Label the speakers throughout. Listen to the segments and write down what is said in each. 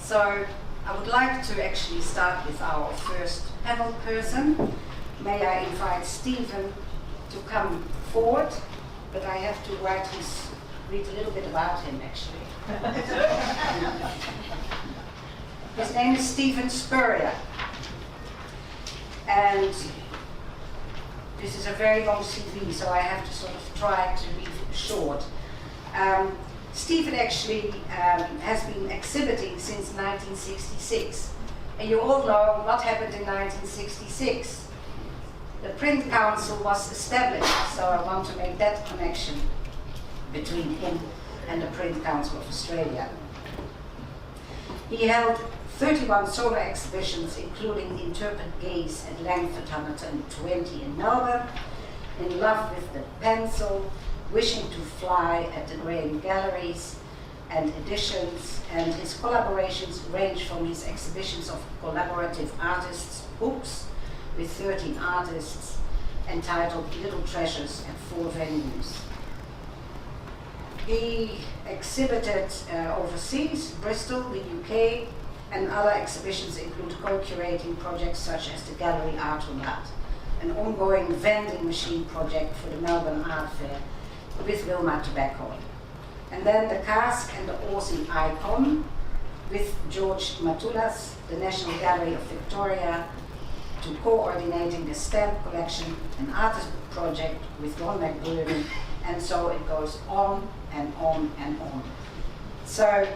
Speaker 1: So I would like to actually start with our first panel person. May I invite Stephen to come forward, but I have to read a little bit about him actually. His name is Stephen Spurrier, and this is a very long CV, so I have to sort of try to be short. Stephen actually has been exhibiting since 1966, and you all know what happened in 1966. The Print Council was established, so I want to make that connection between him and the Print Council of Australia. He held 31 solar exhibitions, including Interpret Gaze at Langford 120 in Melbourne, In Love with the Pencil, Wishing to Fly at the Graham Galleries and Editions, and his collaborations range from his exhibitions of collaborative artists' books with 13 artists entitled Little Treasures at 4 venues. He exhibited overseas, Bristol, the UK, and other exhibitions include co-curating projects such as the Gallery Art on Art, an ongoing vending machine project for the Melbourne Art Fair with Wilma Tobacco. And then the Cask and the Aussie Icon with George Matulas, the National Gallery of Victoria, to coordinating the stamp collection, an artist project with Ron McLennan, and so it goes on and on and on. So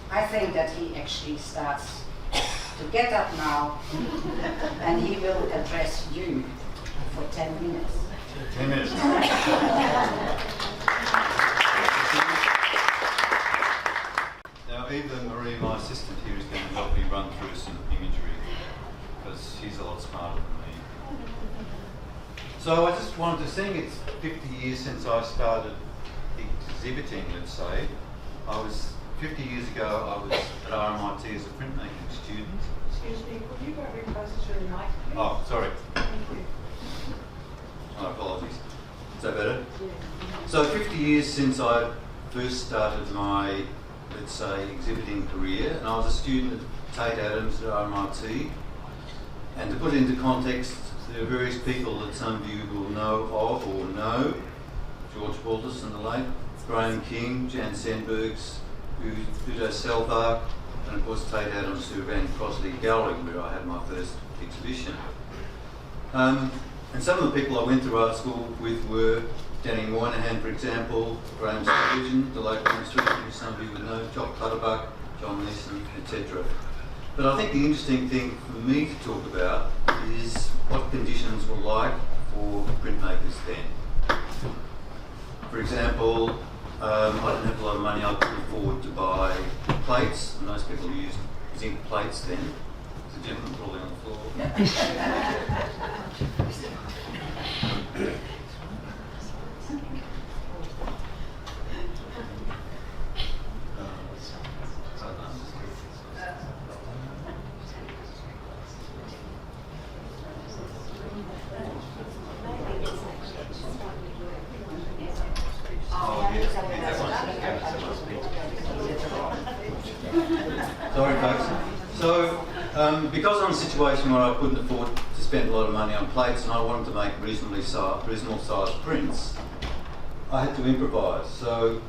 Speaker 1: I think that he actually starts to get up now and he will address you for 10 minutes.
Speaker 2: 10 minutes. Now Eva Marie, my assistant here, is going to help me run through some imagery because she's a lot smarter than me. So I just wanted to think it's 50 years since I started exhibiting, let's say. 50 years ago I was at RMIT as a printmaking student.
Speaker 3: Excuse me, could you go a bit closer to the mic, please?
Speaker 2: Oh, sorry.
Speaker 3: Thank you.
Speaker 2: My apologies. Is that better?
Speaker 3: Yeah.
Speaker 2: So 50 years since I first started my, let's say, exhibiting career, and I was a student at Tate Adams at RMIT. And to put it into context, there are various people that some of you will know of or know. George Balderson, the late, Graham King, Jan Sandbergs, Udo Selvark, and of course Tate Adams, who ran Crossley Gallery, where I had my first exhibition. And some of the people I went to art school with were Danny Moynihan, for example, Graham Sturgeon, the local historian, who some of you would know, Jock Clutterbuck, John Neeson, etc. But I think the interesting thing for me to talk about is what conditions were like for printmakers then. For example, I didn't have a lot of money. I couldn't afford to buy plates. Most people used zinc plates then. There's a gentleman crawling on the floor. Sorry folks. So, because I'm in a situation where I couldn't afford to spend a lot of money on plates and I wanted to make reasonable sized prints, I had to improvise. So,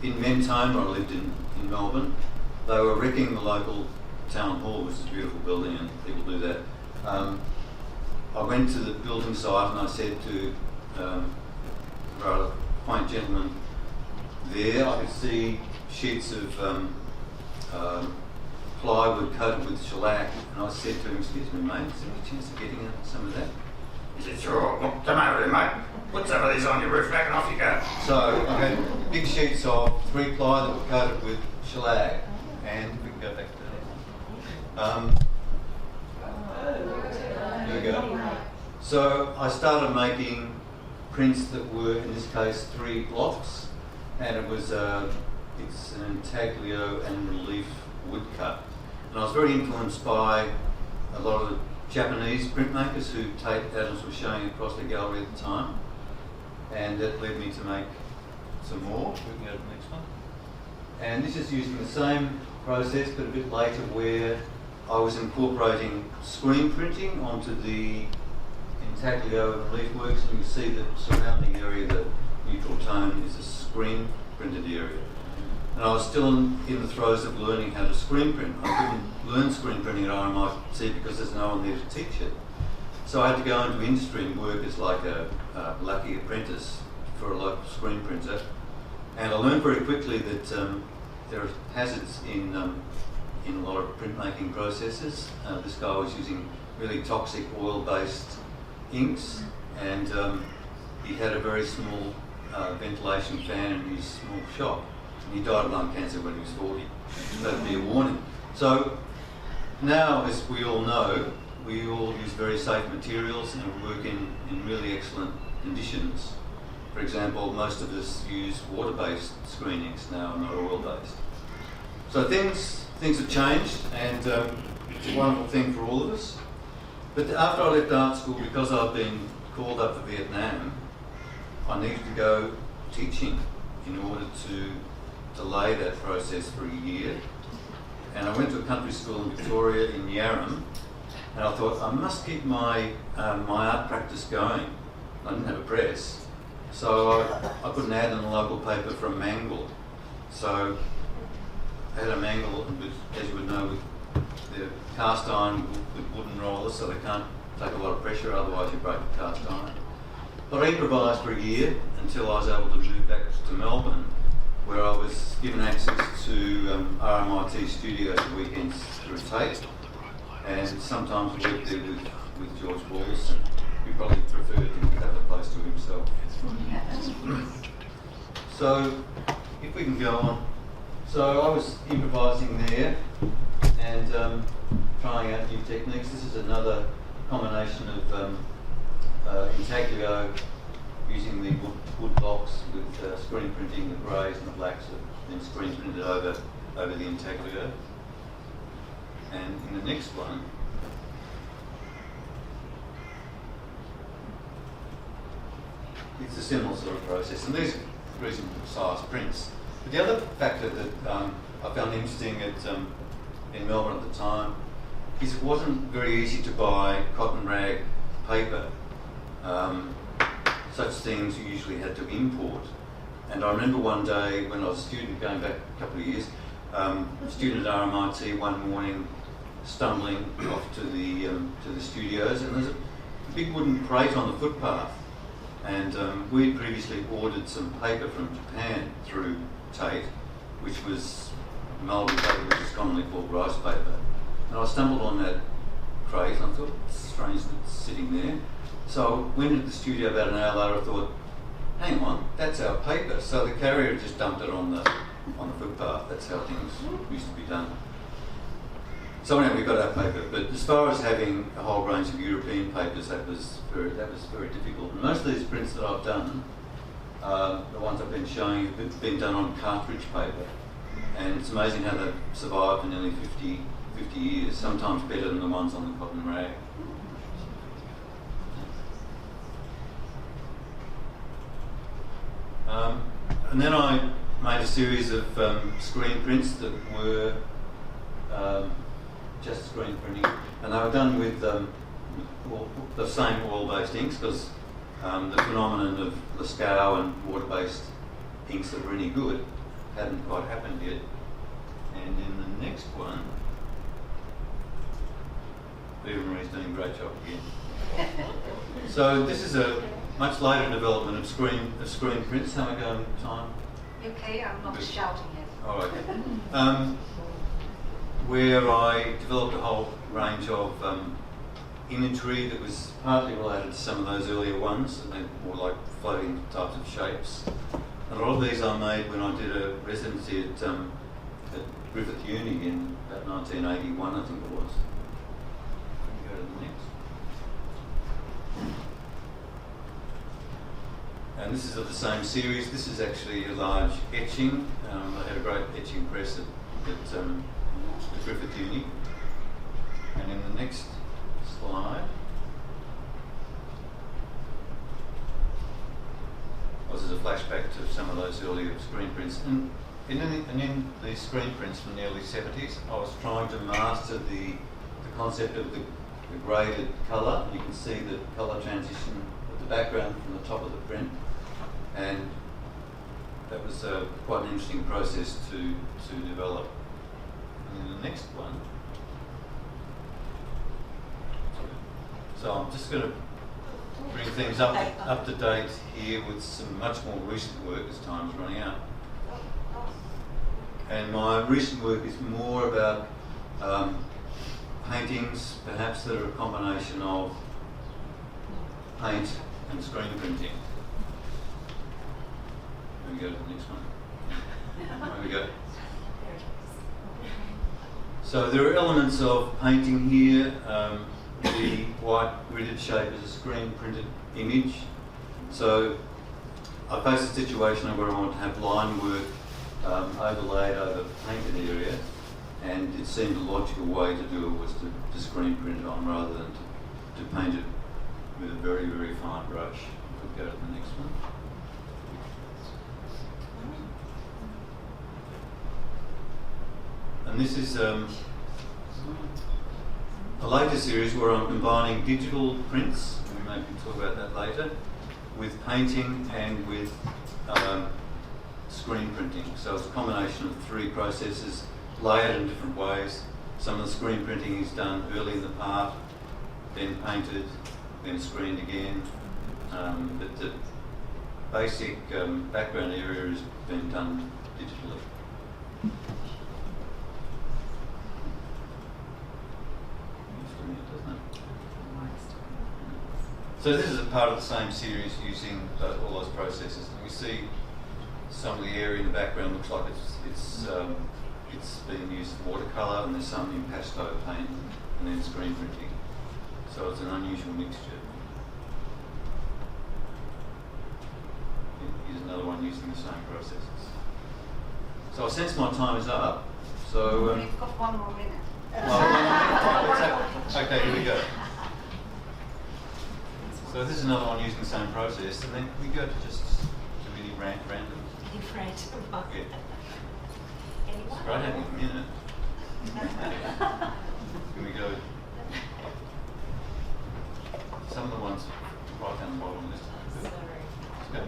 Speaker 2: in Mentone, where I lived in Melbourne, they were wrecking the local town hall, which is a beautiful building and people do that. I went to the building site and I said to a rather quaint gentleman there, I could see sheets of plywood coated with shellac, and I said to him, "Excuse me, mate, is there any chance of getting some of that?" He said, "Sure, look, come over there, mate. Put some of these on your roof rack and off you go." So I had big sheets of 3-ply that were coated with shellac, and we can go back to that. There we go. So I started making prints that were, in this case, 3 blocks, and it was it's an intaglio and relief woodcut. And I was very influenced by a lot of the Japanese printmakers who Tate Adams was showing across the gallery at the time, and that led me to make some more. We can go to the next one. And this is using the same process, but a bit later, where I was incorporating screen printing onto the intaglio and leaf works, and you can see the surrounding area, the neutral tone, is a screen printed area. And I was still in the throes of learning how to screen print. I couldn't learn screen printing at RMIT because there's no one there to teach it. So I had to go into industry and work as like a lucky apprentice for a local screen printer. And I learned very quickly that there are hazards in a lot of printmaking processes. This guy was using really toxic oil-based inks, and he had a very small ventilation fan in his small shop. And he died of lung cancer when he was 40. That'd be a warning. So now, as we all know, we all use very safe materials and work in really excellent conditions. For example, most of us use water-based screen inks now, not oil-based. So things have changed, and it's a wonderful thing for all of us. But after I left art school, because I've been called up for Vietnam, I needed to go teaching in order to delay that process for a year. And I went to a country school in Victoria in Yarram, and I thought I must keep my art practice going. I didn't have a press, so I put an ad in the local paper for a mangle. So I had a mangle, and as you would know, with the cast iron with wooden rollers, so they can't take a lot of pressure, otherwise you break the cast iron. But I improvised for a year until I was able to move back to Melbourne, where I was given access to RMIT studios at weekends through Tate, and sometimes worked there with George Wallace. He probably preferred him to have the place to himself. So, if we can go on. So I was improvising there and trying out new techniques. This is another combination of intaglio using the wood blocks with screen printing the greys and the blacks, and then screen printed over the intaglio. And in the next one, it's a similar sort of process, and these are reasonable size prints. But the other factor that I found interesting in Melbourne at the time is it wasn't very easy to buy cotton rag paper. Such things you usually had to import. And I remember one day when I was a student, going back a couple of years, a student at RMIT one morning stumbling off to the studios, and there's a big wooden crate on the footpath. And we'd previously ordered some paper from Japan through Tate, which was mulberry paper, which is commonly called rice paper. And I stumbled on that crate, and I thought, it's strange that it's sitting there. So I went into the studio about an hour later. I thought, hang on, that's our paper. So the carrier just dumped it on the footpath. That's how things used to be done. So anyway, we got our paper. But as far as having a whole range of European papers, that was very difficult. And most of these prints that I've done, the ones I've been showing, have been done on cartridge paper. And it's amazing how they've survived for nearly 50 years, sometimes better than the ones on the cotton rag. And then I made a series of screen prints that were just screen printing, and they were done with the same oil-based inks, because the phenomenon of Lascaux and water-based inks that were any good hadn't quite happened yet. And in the next one, Eva Marie's doing a great job again. So this is a much later development of screen prints. How am I going time?
Speaker 1: Okay, I'm not shouting it.
Speaker 2: All right. Where I developed a whole range of imagery that was partly related to some of those earlier ones, and they're more like floating types of shapes. And a lot of these I made when I did a residency at Griffith Uni in about 1981, I think it was. Go to the next. And this is of the same series. This is actually a large etching. I had a great etching press at Griffith Uni. And in the next slide, this is a flashback to some of those earlier screen prints. And in the screen prints from the early 70s, I was trying to master the concept of the graded colour. You can see the colour transition of the background from the top of the print, and that was quite an interesting process to develop. And then the next one. So I'm just going to bring things up to date here with some much more recent work as time's running out. And my recent work is more about paintings, perhaps that are a combination of paint and screen printing. Let me go to the next one. There we go. So there are elements of painting here. The white gridded shape is a screen printed image. So I faced a situation where I wanted to have line work overlaid over painted area, and it seemed a logical way to do it was to screen print it on rather than to paint it with a very, very fine brush. We'll go to the next one. And this is a later series where I'm combining digital prints, and we maybe talk about that later, with painting and with screen printing. So it's a combination of three processes layered in different ways. Some of the screen printing is done early in the part, then painted, then screened again. But the basic background area is being done digitally. So this is a part of the same series using all those processes. And we see some of the area in the background looks like it's being used for watercolour, and there's some in pastel paint, and then screen printing. So it's an unusual mixture. Here's another one using the same processes. So I sense my time is up. So
Speaker 1: We've got 1 more minute.
Speaker 2: Okay, here we go. So this is another one using the same process, and then we go to just really random.
Speaker 4: Yeah.
Speaker 2: It's great having a minute. Can we go? Some of the ones right down the bottom this time. Let's go.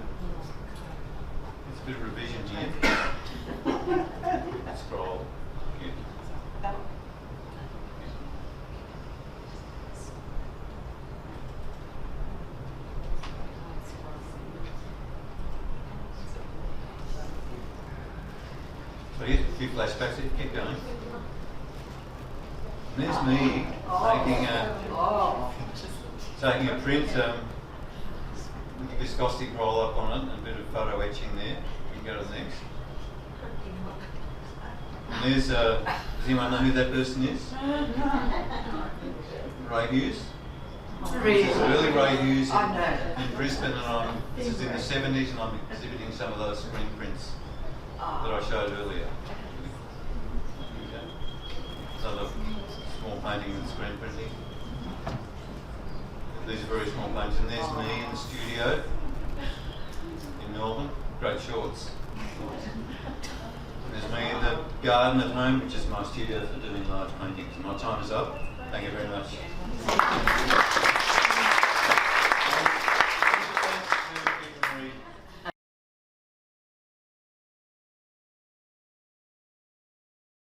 Speaker 2: It's a bit of revision here. Scroll. Yeah. So here's a few flashbacks. Keep going. And there's me taking a print with a viscosity roll up on it and a bit of photo etching there. We can go to the next. And there's, does anyone know who that person is? Ray Hughes?
Speaker 3: Really?
Speaker 2: This is early Ray Hughes
Speaker 3: I
Speaker 2: in Brisbane, and this is in the 70s, and I'm exhibiting some of those screen prints that I showed earlier. Another small painting with screen printing. These are very small paintings, and there's me in the studio in Melbourne. Great shorts. And there's me in the garden at home, which is my studio for doing large paintings. My time is up. Thank you very much.